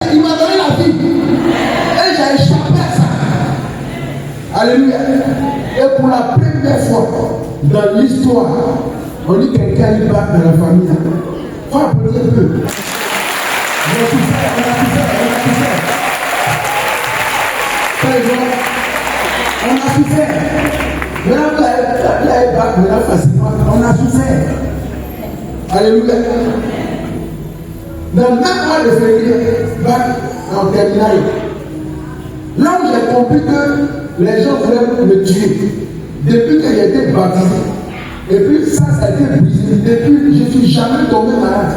Il m'a donné la vie. Et j'ai échappé à ça. Alléluia. Et pour la première fois dans l'histoire, on dit quelqu'un qui bat dans la famille. Il faut applaudir un peu. On a tout fait. Par exemple, on a tout fait. Maintenant, là, il bat, maintenant, facilement. On a tout fait. Alléluia. Dans le même mois de février, bac en terminale. Là où j'ai compris que les gens voulaient me tuer, depuis que j'ai été baptisé, et puis ça a été brisé, depuis je ne suis jamais tombé malade,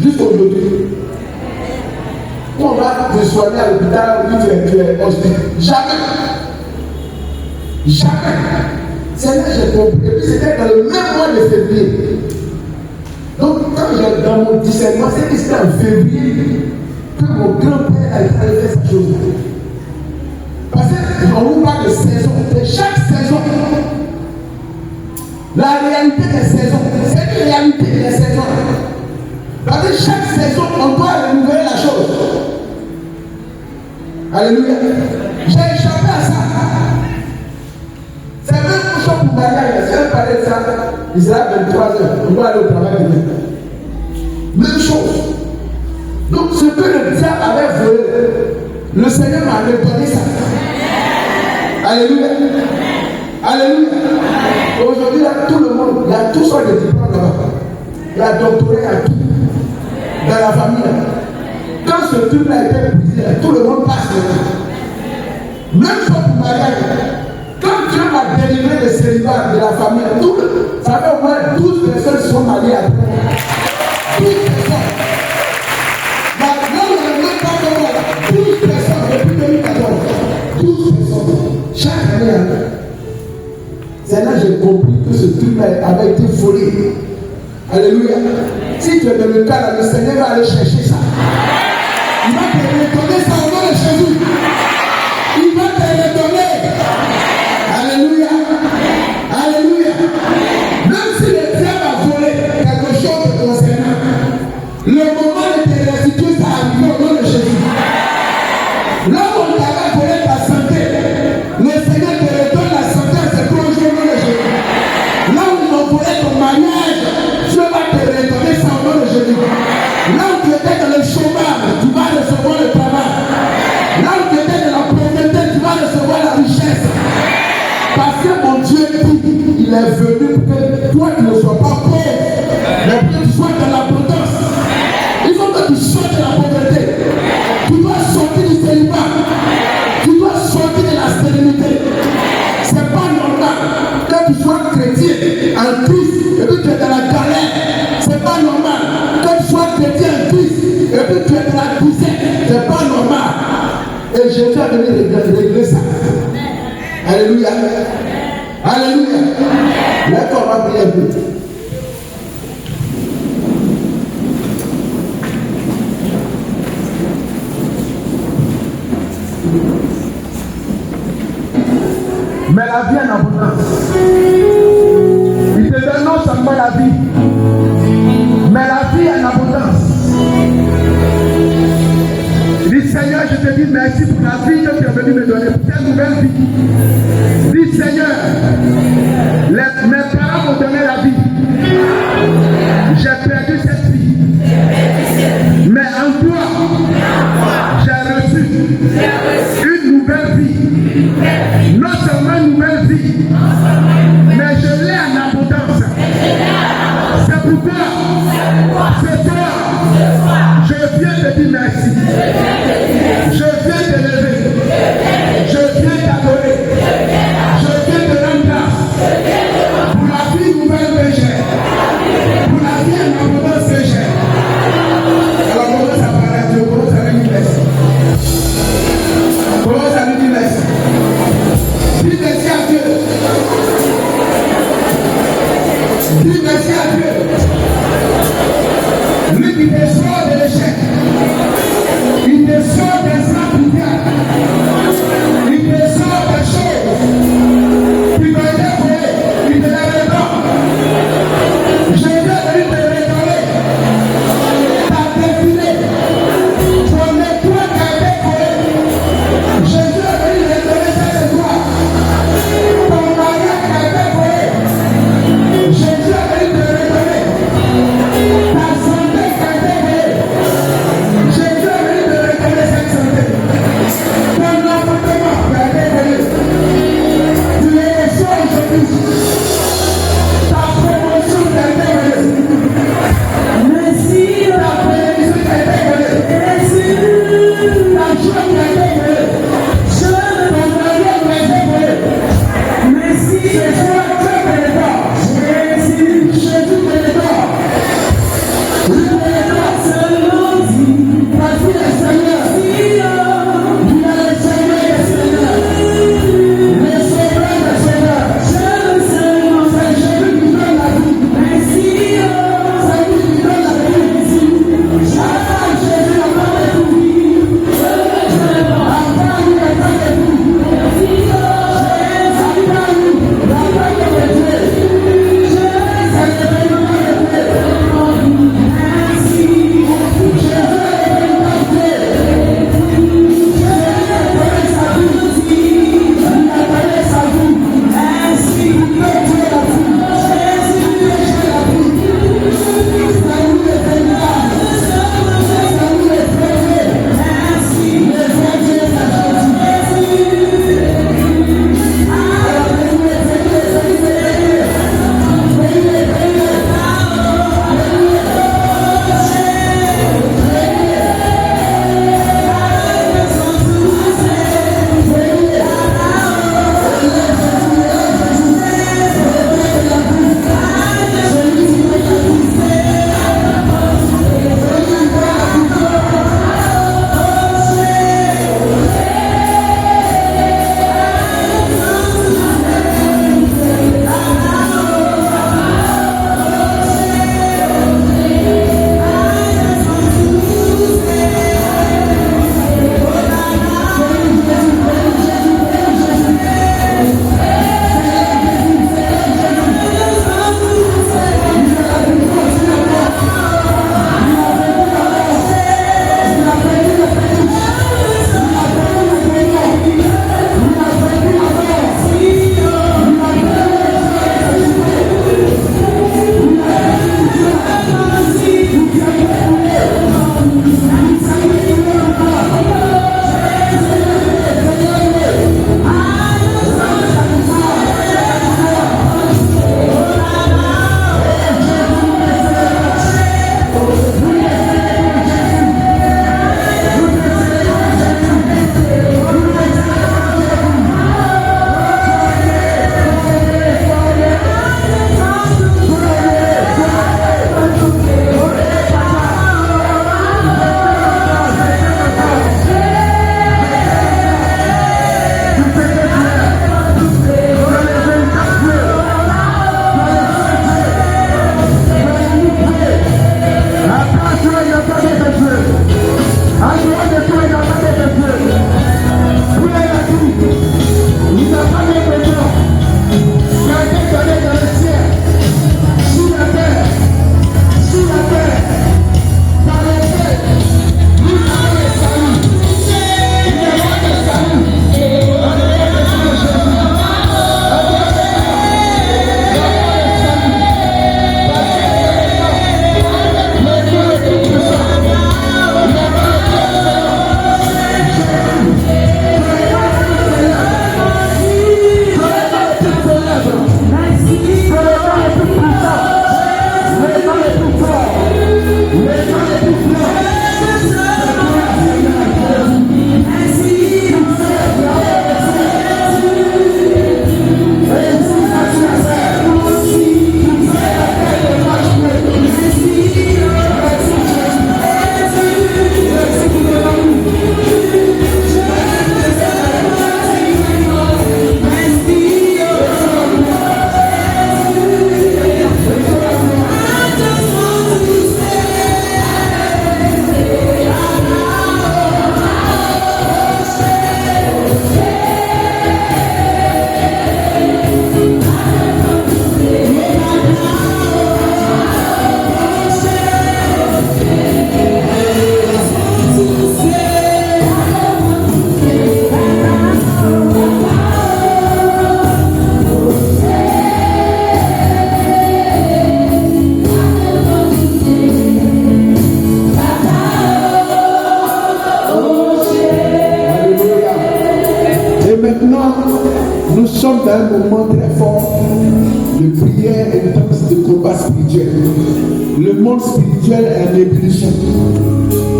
jusqu'aujourd'hui. On va te soigner à l'hôpital où tu es hospitalisé. Jamais. C'est là que j'ai compris. Et puis c'était dans le même mois de février. Donc, quand j'ai dans mon discernement, c'est que c'était en février que mon grand-père a fait cette chose. Parce qu'on nous parle de saison, de chaque saison. La réalité des saisons, c'est une réalité des saisons. Parce que chaque saison, on doit renouveler la chose. Alléluia. J'ai échappé à ça. C'est même une chose pour mariage. Si on parlait de ça, il sera 23h. On doit aller au travail demain. Même chose. Donc, ce que le diable avait volé, le Seigneur m'a redonné ça. Alléluia. Alléluia. Aujourd'hui, là, tout le monde, il y a tout ça de diplômes là-bas. Il y a doctoré à tout. Dans la famille. Quand ce truc a été brisé, tout le monde passe dedans. Même chose pour mariage. Quand Dieu m'a délivré des célibats de la famille, ça fait au moins 12 personnes qui sont mariées à toi. 12 personnes. Maintenant, on n'a même pas de 12 personnes depuis 2014. 12 personnes. Chaque année. C'est là que j'ai compris que ce truc avait été volé. Alléluia. Si tu es dans le cas là, le Seigneur va aller chercher ça. Il va te redonner ça au nom de Jésus. Il va te redonner. Alléluia. Alléluia. Même si le diable a volé quelque chose de concernant, le moment de te restituer, ça arrive au nom de Jésus. Là où on t'avait volé ta santé, le Seigneur te redonne la santé à ce projet au nom de Jésus. Là où ils ont volé ton mariage, Dieu va te redonner ça au nom de Jésus. Là où tu étais dans le chômage, tu vas recevoir le travail. Là où tu étais dans la pauvreté, tu vas recevoir la richesse. Parce que mon Dieu dit, il est venu pour que toi tu ne sois pas pauvre, mais pour que tu sois dans l'abondance. Il faut que tu sortes de la pauvreté. Tu dois sortir du célibat. Tu dois sortir de la stérilité. C'est pas normal que tu sois chrétien en Christ et puis tu es dans la galère. C'est pas normal que tu sois chrétien en Christ et puis tu es dans la disette. C'est pas normal. Et Jésus a venu régler ça. Alléluia. Alléluia. Maintenant, on va prier un peu. Mais la vie en abondance. Il te donne non seulement la vie, mais la vie en abondance. Dis Seigneur, je te dis merci pour la vie que tu es venu me donner, pour cette nouvelle vie. Dis Seigneur, mes parents m'ont donné la vie. J'ai perdu cette vie. Mais en toi, j'ai reçu une nouvelle vie. Non seulement une nouvelle vie, mais je l'ai en abondance. C'est pourquoi ce soir, je viens te dire merci. Je viens te lever. Je viens t'adorer. Je viens te rendre grâce pour la vie nouvelle que j'ai. Pour la vie en abondance que j'ai. Alors commence à parler à Dieu, commence à lui dire merci. Commence à lui dire merci. Dis merci à Dieu. Dis merci à Dieu. Lui qui te sort de l'échec. Il te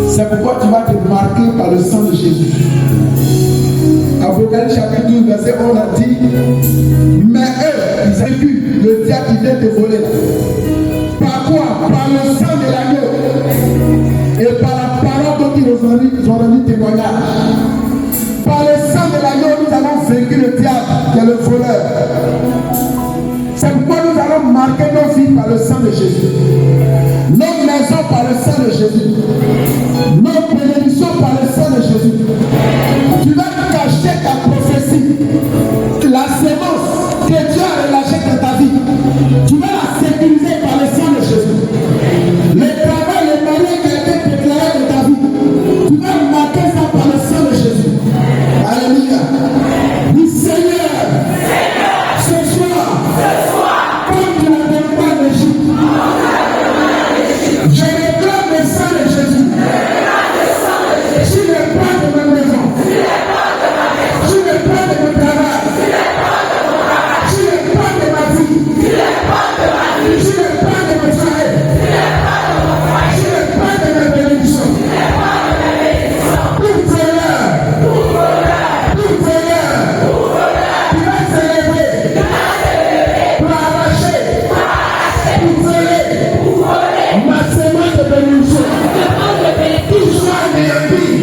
C'est pourquoi tu vas te marquer par le sang de Jésus. Apocalypse chapitre 12, verset 11 a dit, mais eux, ils ont vu le diable qui vient te voler. Par quoi? Par le sang de l'agneau et par la parole dont ils ont rendu témoignage. Par le sang de l'agneau, nous avons vaincu le diable qui est le voleur. C'est pourquoi nous allons marquer nos vies par le sang de Jésus. Nos maisons par le sang de Jésus. Nos bénédictions par le sang de Jésus. Tu vas cacher ta prophétie. La sémence que Dieu a relâchée dans ta vie. Tu vas la sécuriser par le sang de Jésus. Le travail, le mariage qui a été déclaré dans ta vie. Tu vas marquer ça par le sang de Jésus. Alléluia. Oui, Seigneur. Ce soir. Comme tu n'as pas d'Égypte. Je réclame le sang de Jésus. Sur les pas de ma maison. Sur les pas de mon travail. Sur les pas de ma vie. Sur les pas de mon travail. Sur les pas de ma bénédiction. Pour Seigneur. Pour Seigneur. Tu vas célébrer. Pour arracher. Pour voler. Ma semence de bénédiction. Tout soit détruit.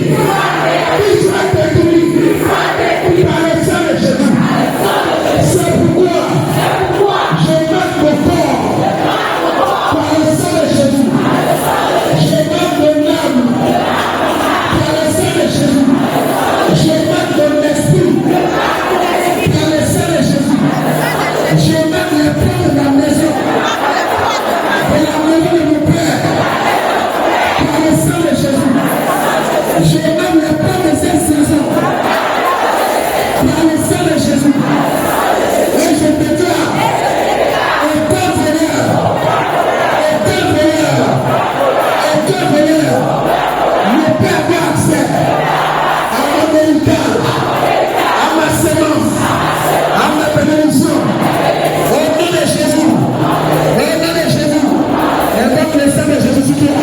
Tout soit détruit. Par le sang de Jésus. C'est pourquoi je marque mon corps par le sang de Jésus. Je marque mon âme par le sang de Jésus. Je marque mon esprit par le sang de Jésus. Je marque les portes de la maison, de la maison de mon Père, par le sang de Jésus. Je marque les portes de cette saison par le sang de Jésus. Et je déclare, étant Seigneur, mon Père a accès à mon héritage, à ma sémence, à ma bénédiction. Au nom de Jésus, invoque le sang de Jésus sur toi.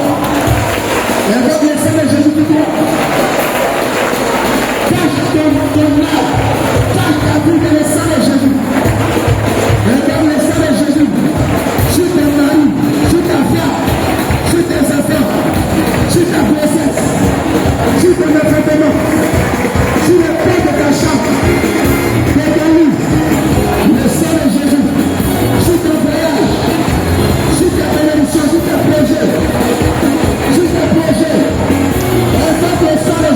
Invoque le sang de Jésus sur toi. Cache ton âme, cache ta vie dans le sang de Jésus. Invoque le sang de Jésus sur ton mari, sur ta femme, sur tes enfants, sur ta grossesse, sur ton enfantement, sur le paix de ta chambre, de ton lit. Le sang de Jésus sur ton voyage, sur ta bénédiction, sur tes projets, invoque le sang de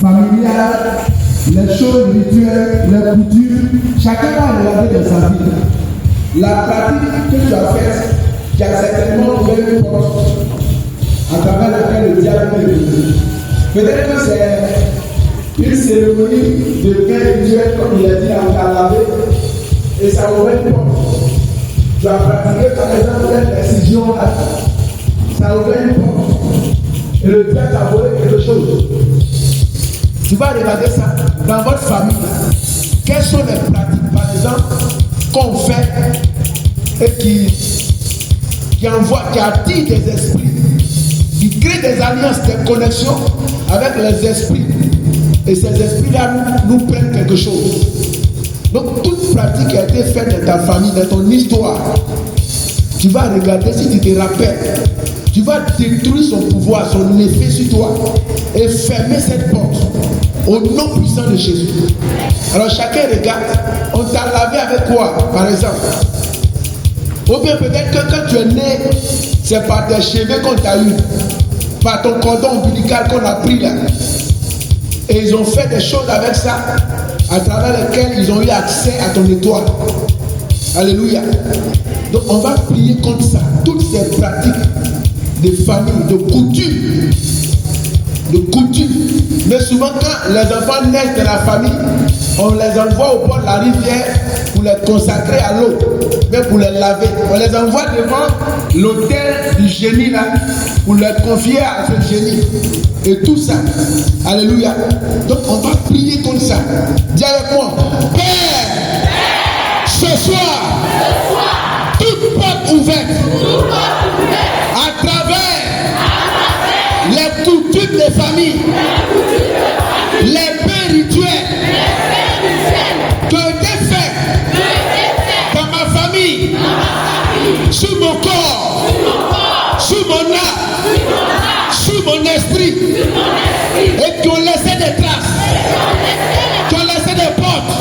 familiales, les choses rituelles, les coutumes, chacun va regarder dans sa vie. La pratique que tu as faite, qui a certainement ouvert une porte à travers laquelle le diable est venu. Peut-être que c'est une cérémonie de pain rituel, comme il a dit, on t'a lavé, et ça ouvre une porte. Tu as pratiqué par exemple une décision là, ça ouvre une porte. Et le diable t'a volé quelque chose. Tu vas regarder ça dans votre famille. Quelles sont les pratiques, par exemple, qu'on fait et qui attirent des esprits, qui créent des alliances, des connexions avec les esprits. Et ces esprits-là nous prennent quelque chose. Donc, toute pratique qui a été faite dans ta famille, dans ton histoire, tu vas regarder si tu te rappelles. Tu vas détruire son pouvoir, son effet sur toi et fermer cette porte au nom puissant de Jésus. Alors chacun regarde, on t'a lavé avec quoi, par exemple? Ou bien peut-être que quand tu es né, c'est par tes cheveux qu'on t'a eu, par ton cordon ombilical qu'on a pris là. Et ils ont fait des choses avec ça, à travers lesquelles ils ont eu accès à ton étoile. Alléluia. Donc on va prier contre ça, toutes ces pratiques de famille, de coutumes. Mais souvent quand les enfants naissent de la famille, on les envoie au bord de la rivière pour les consacrer à l'eau, mais pour les laver. On les envoie devant l'autel du génie là, pour les confier à ce génie. Et tout ça. Alléluia. Donc on va prier contre ça. Dis avec moi, Père, ce soir, toute porte ouverte, à travers les coutumes des familles, les pains rituels qui ont été faits dans ma famille, sur mon corps, sur mon âme, sur mon esprit, et qui ont laissé des traces, qui ont laissé des portes,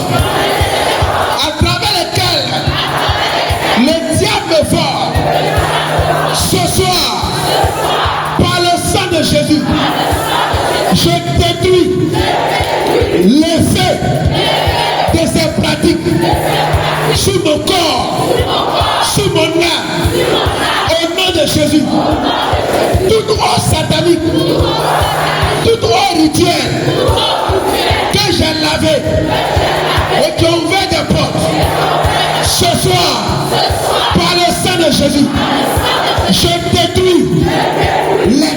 à travers lesquelles le diable est fort. Ce soir, par le sang de Jésus, je détruis l'effet de ces pratiques sur mon corps, sur mon âme, au nom de Jésus. Tout droit satanique, tout droit rituel que j'ai lavé et qui a ouvert des portes, ce soir, par le sang de Jésus, je détruis les